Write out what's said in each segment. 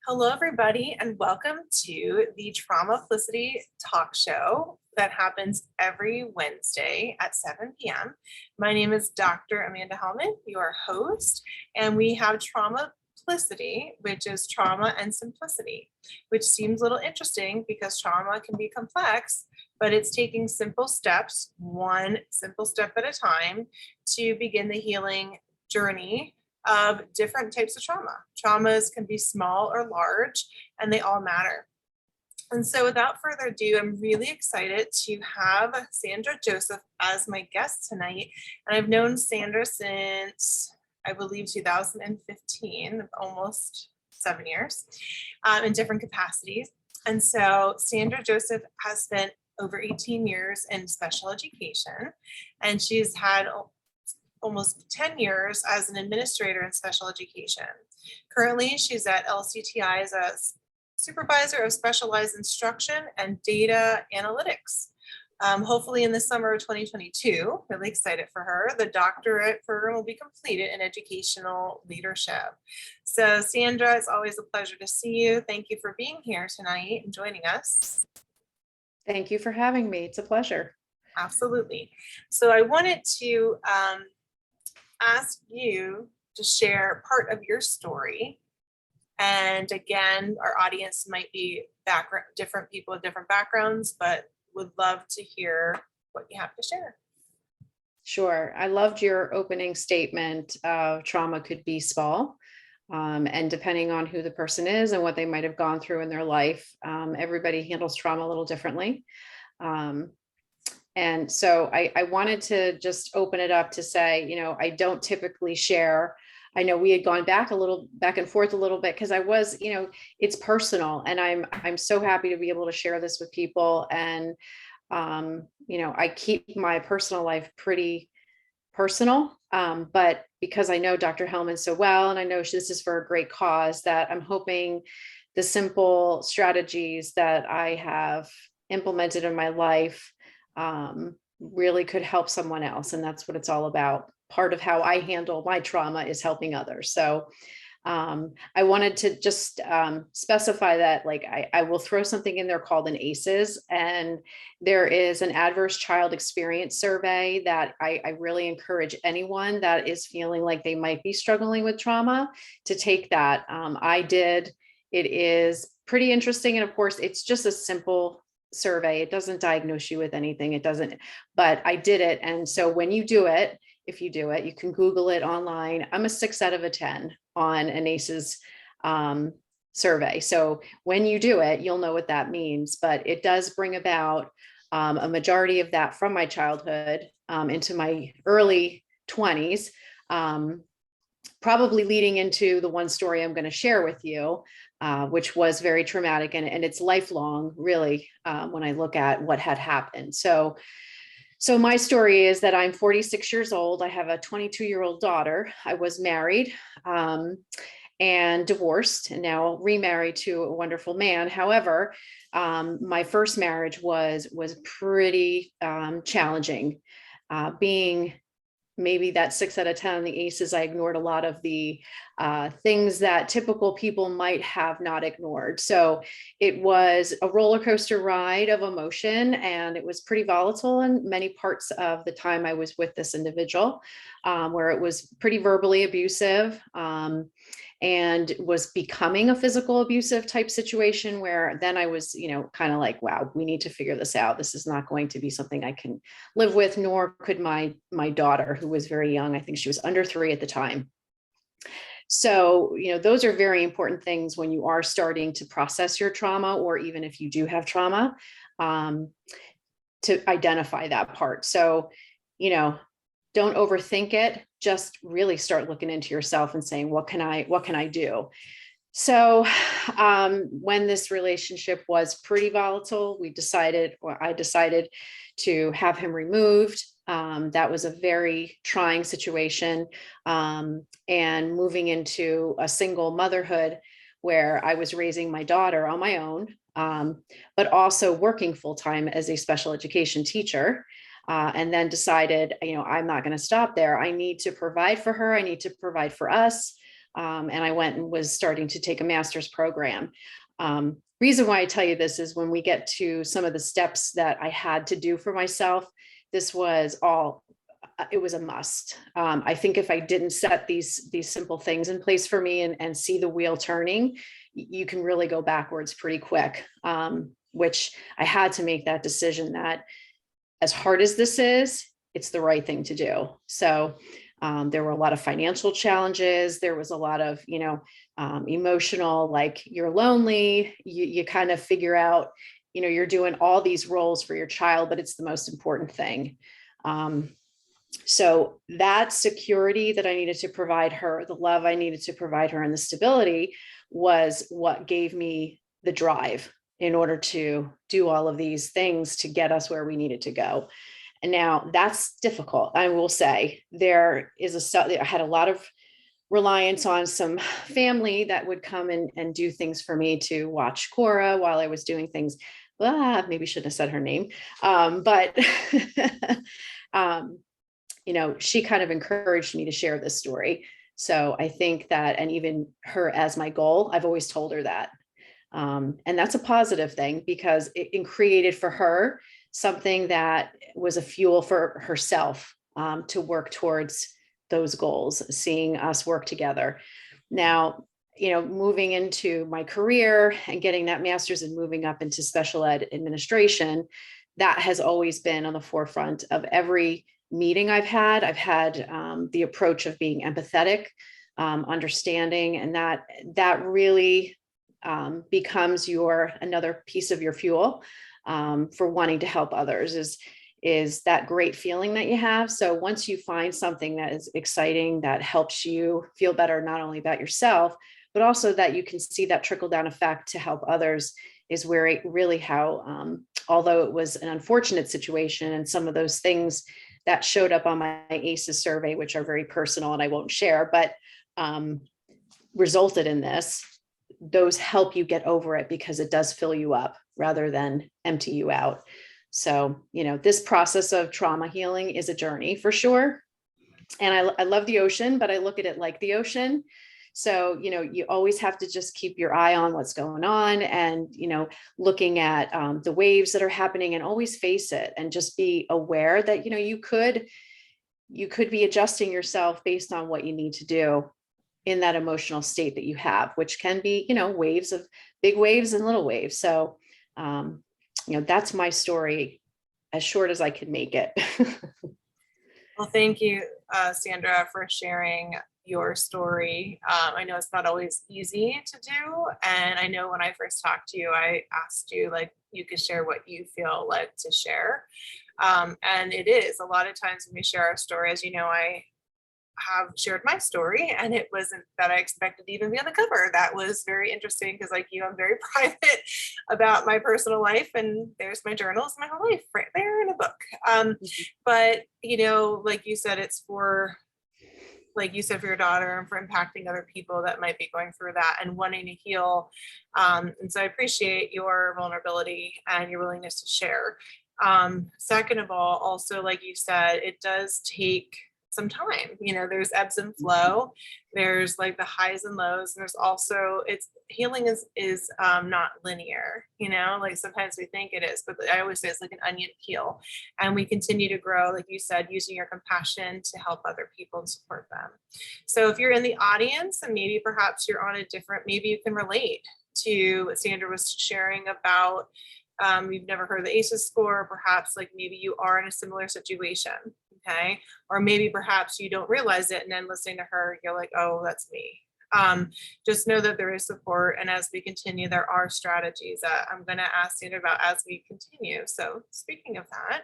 Hello, everybody, and welcome to the Traumaplicity Talk Show that happens every Wednesday at 7 p.m. My name is Dr. Amanda Hellman, your host, and we have Traumaplicity, which is trauma and simplicity, which seems a little interesting because trauma can be complex, but it's taking simple steps, one simple step at a time, to begin the healing journey of different types of trauma. Traumas can be small or large, and they all matter. And so without further ado, I'm really excited to have Sandra Joseph as my guest tonight. And I've known Sandra since, I believe, 2015, almost 7 years, in different capacities. And so Sandra Joseph has spent over 18 years in special education, and she's had almost 10 years as an administrator in special education. Currently, she's at LCTI as a supervisor of specialized instruction and data analytics. Hopefully in the summer of 2022, really excited for her, the doctorate program will be completed in educational leadership. So Sandra, it's always a pleasure to see you. Thank you for being here tonight and joining us. Thank you for having me. It's a pleasure. Absolutely. So I wanted to ask you to share part of your story. And again, our audience might be different people with different backgrounds, but would love to hear what you have to share. Sure. I loved your opening statement. Trauma could be small. And depending on who the person is and what they might have gone through in their life, everybody handles trauma a little differently. And so I wanted to just open it up to say, I don't typically share. I know we had gone back and forth a little bit because I was, it's personal, and I'm so happy to be able to share this with people. And, I keep my personal life pretty personal, but because I know Dr. Hellman so well, and I know this is for a great cause, that I'm hoping the simple strategies that I have implemented in my life really could help someone else. And that's what it's all about. Part of how I handle my trauma is helping others. So I wanted to just specify that, like, I will throw something in there called an ACEs, and there is an adverse child experience survey that I really encourage anyone that is feeling like they might be struggling with trauma to take that. I did. It is pretty interesting. And of course, it's just a simple survey. It doesn't diagnose you with anything. It doesn't, but I did it. And so when you do it, if you do it, you can Google it online. I'm a 6 out of a 10 on an ACEs survey. So when you do it, you'll know what that means, but it does bring about a majority of that from my childhood into my early 20s, probably leading into the one story I'm going to share with you, which was very traumatic, and it's lifelong, really, when I look at what had happened. So my story is that I'm 46 years old. I have a 22-year-old daughter. I was married and divorced, and now remarried to a wonderful man. However, my first marriage was pretty challenging. Being maybe that 6 out of 10 on the ACEs, I ignored a lot of the things that typical people might have not ignored. So it was a roller coaster ride of emotion, and it was pretty volatile in many parts of the time I was with this individual, where it was pretty verbally abusive, and was becoming a physical abusive type situation, where then I was, kind of like, wow, we need to figure this out. This is not going to be something I can live with, nor could my daughter, who was very young. I think she was under 3 at the time. So, those are very important things when you are starting to process your trauma, or even if you do have trauma, to identify that part. So, don't overthink it. Just really start looking into yourself and saying, what can I do? So when this relationship was pretty volatile, I decided to have him removed. That was a very trying situation, and moving into a single motherhood where I was raising my daughter on my own, but also working full-time as a special education teacher. And then decided, I'm not going to stop there. I need to provide for her. I need to provide for us. And I went and was starting to take a master's program. Reason why I tell you this is when we get to some of the steps that I had to do for myself, this was all, it was a must. I think if I didn't set these simple things in place for me and see the wheel turning, you can really go backwards pretty quick, which I had to make that decision that as hard as this is, it's the right thing to do. So there were a lot of financial challenges. There was a lot of, emotional, like you're lonely, you kind of figure out, you're doing all these roles for your child, but it's the most important thing. So that security that I needed to provide her, the love I needed to provide her, and the stability was what gave me the drive in order to do all of these things to get us where we needed to go. And now that's difficult. I will say there is I had a lot of reliance on some family that would come and do things for me to watch Cora while I was doing things. Maybe shouldn't have said her name. But she kind of encouraged me to share this story. So I think that, and even her as my goal, I've always told her that. And that's a positive thing because it created for her something that was a fuel for herself to work towards those goals, seeing us work together. Now, moving into my career and getting that master's and moving up into special ed administration, that has always been on the forefront of every meeting I've had. I've had the approach of being empathetic, understanding, and that really becomes another piece of your fuel for wanting to help others is that great feeling that you have. So once you find something that is exciting, that helps you feel better, not only about yourself, but also that you can see that trickle down effect to help others, is where it really how, although it was an unfortunate situation and some of those things that showed up on my ACEs survey, which are very personal and I won't share, but resulted in this, those help you get over it because it does fill you up rather than empty you out. So, this process of trauma healing is a journey for sure. And I love the ocean, but I look at it like the ocean. So, you always have to just keep your eye on what's going on and, looking at the waves that are happening and always face it and just be aware that, you could be adjusting yourself based on what you need to do in that emotional state that you have, which can be, waves of big waves and little waves. So, that's my story, as short as I could make it. Well, thank you, Sandra, for sharing your story. I know it's not always easy to do. And I know when I first talked to you, I asked you, you could share what you feel led to share. And it is a lot of times when we share our story, as you know, I have shared my story and it wasn't that I expected to even be on the cover. That was very interesting because like you, I'm very private about my personal life and there's my journals, my whole life right there in a book. But like you said, it's for, like you said, for your daughter and for impacting other people that might be going through that and wanting to heal. And so I appreciate your vulnerability and your willingness to share. Second of all, also, like you said, it does take some time. There's ebbs and flow. There's like the highs and lows. And there's also, healing is not linear, like sometimes we think it is, but I always say it's like an onion peel. And we continue to grow, like you said, using your compassion to help other people and support them. So if you're in the audience and maybe perhaps you're on maybe you can relate to what Sandra was sharing about, you've never heard of the ACEs score, perhaps like maybe you are in a similar situation. Okay. Or maybe perhaps you don't realize it. And then listening to her, you're like, oh, that's me. Just know that there is support. And as we continue, there are strategies that I'm going to ask Sandra about as we continue. So speaking of that,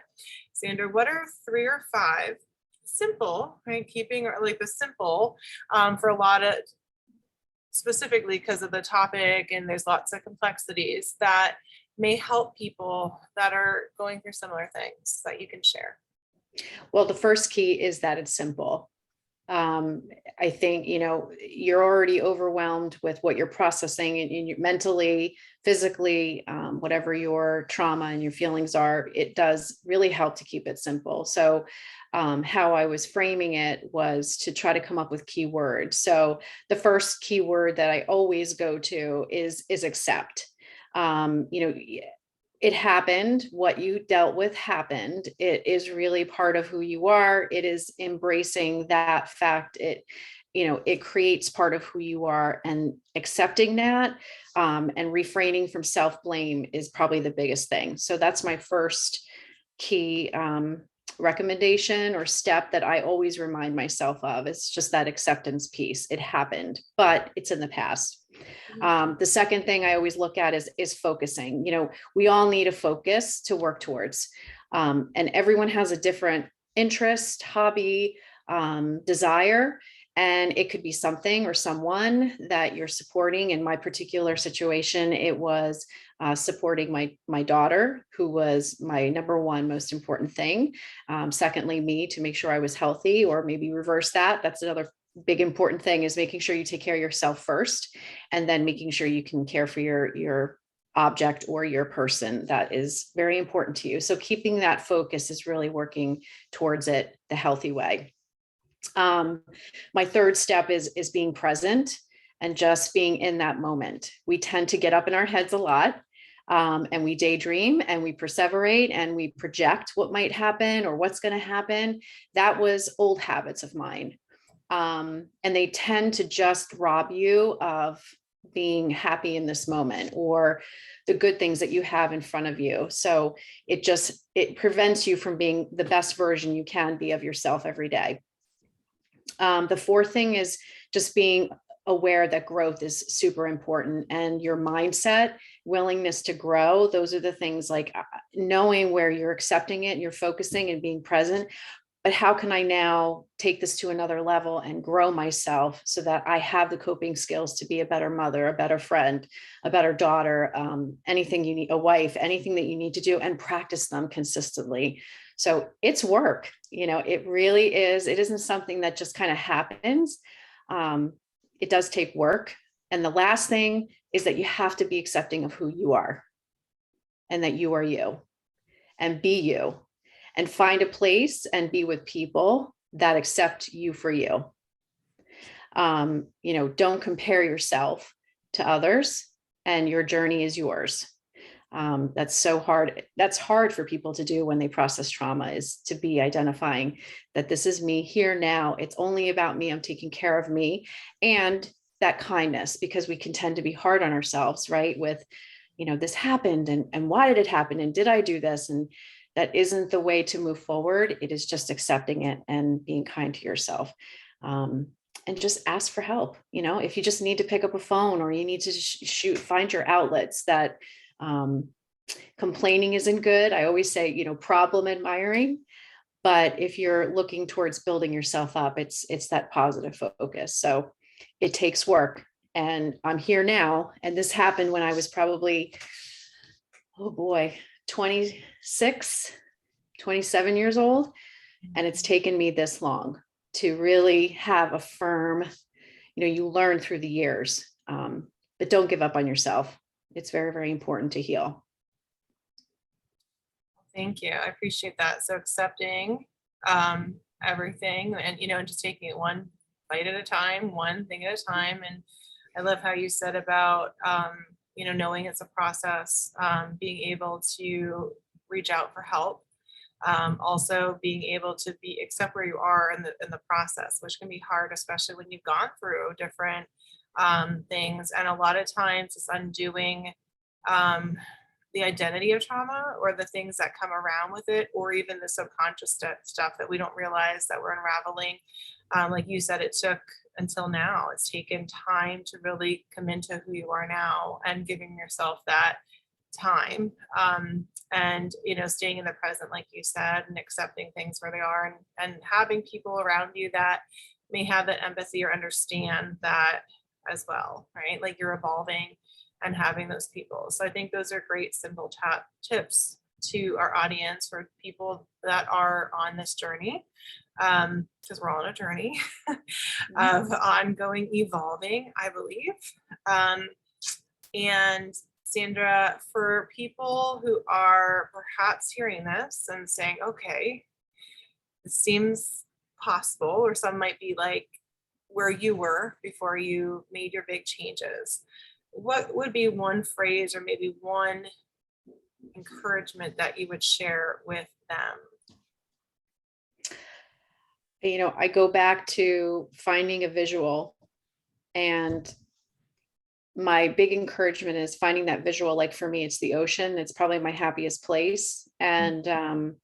Sandra, what are 3 or 5 simple, right? Keeping like the simple for a lot of, specifically because of the topic and there's lots of complexities that may help people that are going through similar things that you can share? Well, the first key is that it's simple. I think, you're already overwhelmed with what you're processing and mentally, physically, whatever your trauma and your feelings are, it does really help to keep it simple. So how I was framing it was to try to come up with keywords. So the first keyword that I always go to is accept. It happened. What you dealt with happened. It is really part of who you are. It is embracing that fact. It creates part of who you are, and accepting that, and refraining from self-blame is probably the biggest thing. So that's my first key recommendation or step that I always remind myself of. It's just that acceptance piece. It happened, but it's in the past. The second thing I always look at is focusing. We all need a focus to work towards, and everyone has a different interest, hobby, desire, and it could be something or someone that you're supporting. In my particular situation, it was supporting my daughter, who was my number one most important thing. Secondly, me, to make sure I was healthy, or maybe reverse that. That's another big important thing, is making sure you take care of yourself first, and then making sure you can care for your object or your person that is very important to you. So keeping that focus is really working towards it the healthy way. My third step is being present and just being in that moment. We tend to get up in our heads a lot, and we daydream and we perseverate and we project what might happen or what's going to happen. That was old habits of mine. And they tend to just rob you of being happy in this moment or the good things that you have in front of you. So it prevents you from being the best version you can be of yourself every day. The fourth thing is just being aware that growth is super important, and your mindset, willingness to grow. Those are the things, like knowing where you're accepting it, you're focusing and being present. But how can I now take this to another level and grow myself so that I have the coping skills to be a better mother, a better friend, a better daughter, anything you need, a wife, anything that you need to do, and practice them consistently. So it's work, it really is. It isn't something that just kind of happens. It does take work. And the last thing is that you have to be accepting of who you are, and that you are you, and be you. And find a place and be with people that accept you for you. Don't compare yourself to others, and your journey is yours. That's so hard. That's hard for people to do when they process trauma, is to be identifying that this is me here now. It's only about me. I'm taking care of me, and that kindness, because we can tend to be hard on ourselves, right? With, this happened, and why did it happen? And did I do this? And that isn't the way to move forward. It is just accepting it and being kind to yourself, and just ask for help. If you just need to pick up a phone, or you need to find your outlets. That complaining isn't good. I always say, problem admiring. But if you're looking towards building yourself up, it's that positive focus. So it takes work, and I'm here now. And this happened when I was probably, 26, 27 years old. And it's taken me this long to really have a firm, you learn through the years, but don't give up on yourself. It's very, very important to heal. Thank you. I appreciate that. So accepting everything, and just taking it one bite at a time, one thing at a time. And I love how you said about, knowing it's a process, being able to reach out for help. Also being able to accept where you are in the process, which can be hard, especially when you've gone through different things. And a lot of times it's undoing the identity of trauma, or the things that come around with it, or even the subconscious stuff that we don't realize that we're unraveling. Like you said, it took until now. It's taken time to really come into who you are now, and giving yourself that time, and staying in the present, like you said, and accepting things where they are, and having people around you that may have that empathy or understand that as well, right? Like you're evolving, and having those people. So I think those are great simple tips to our audience, for people that are on this journey, because we're all on a journey of ongoing evolving, I believe. And Sandra, for people who are perhaps hearing this and saying, okay, it seems possible, or some might be like where you were before you made your big changes. What would be one phrase or maybe one encouragement that you would share with them? I go back to finding a visual, and my big encouragement is finding that visual. Like for me, it's the ocean. It's probably my happiest place. And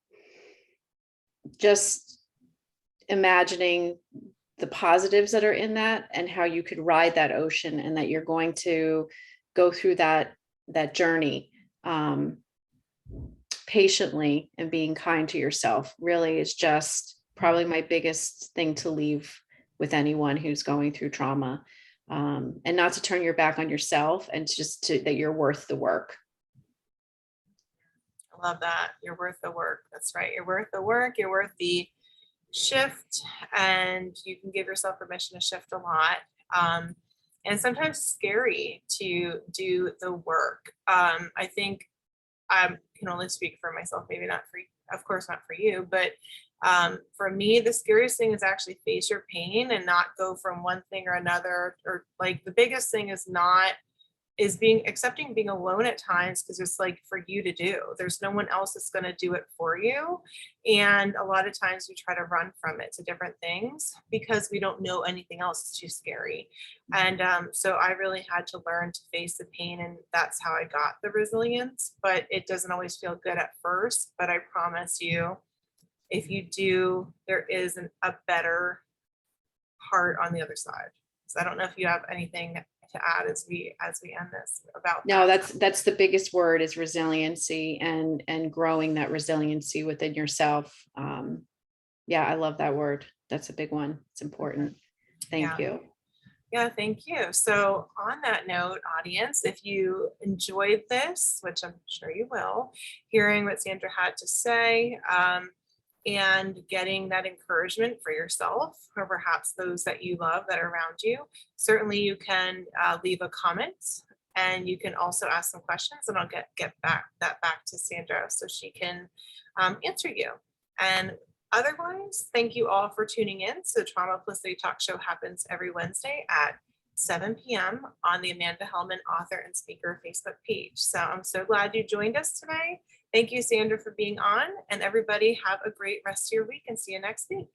just imagining the positives that are in that and how you could ride that ocean, and that you're going to go through that journey patiently, and being kind to yourself really is just probably my biggest thing to leave with anyone who's going through trauma. And not to turn your back on yourself, and that you're worth the work. I love that. You're worth the work. That's right. You're worth the work. You're worth the shift, and you can give yourself permission to shift a lot. And sometimes scary to do the work. I think I can only speak for myself, maybe not for, of course, not for you, but for me, the scariest thing is actually face your pain and not go from one thing or another. Or like the biggest thing is accepting being alone at times, because it's like for you to do. There's no one else that's going to do it for you. And a lot of times we try to run from it to different things because we don't know anything else. It's too scary. And so I really had to learn to face the pain, and that's how I got the resilience. But it doesn't always feel good at first. But I promise you, if you do, there is a better part on the other side. So I don't know if you have anything to add as we end this about No, that. that's the biggest word, is resiliency, and growing that resiliency within yourself. Yeah, I love that word. That's a big one. It's important. Thank you. Yeah, thank you. So on that note, audience, if you enjoyed this, which I'm sure you will, hearing what Sandra had to say, and getting that encouragement for yourself, or perhaps those that you love that are around you, certainly you can leave a comment, and you can also ask some questions, and I'll get back to Sandra so she can answer you. And otherwise, thank you all for tuning in. So Traumaplicity Talk Show happens every Wednesday at 7 p.m. on the Amanda Hellman author and speaker Facebook page. So I'm so glad you joined us today. Thank you, Sandra, for being on, and everybody have a great rest of your week, and see you next week.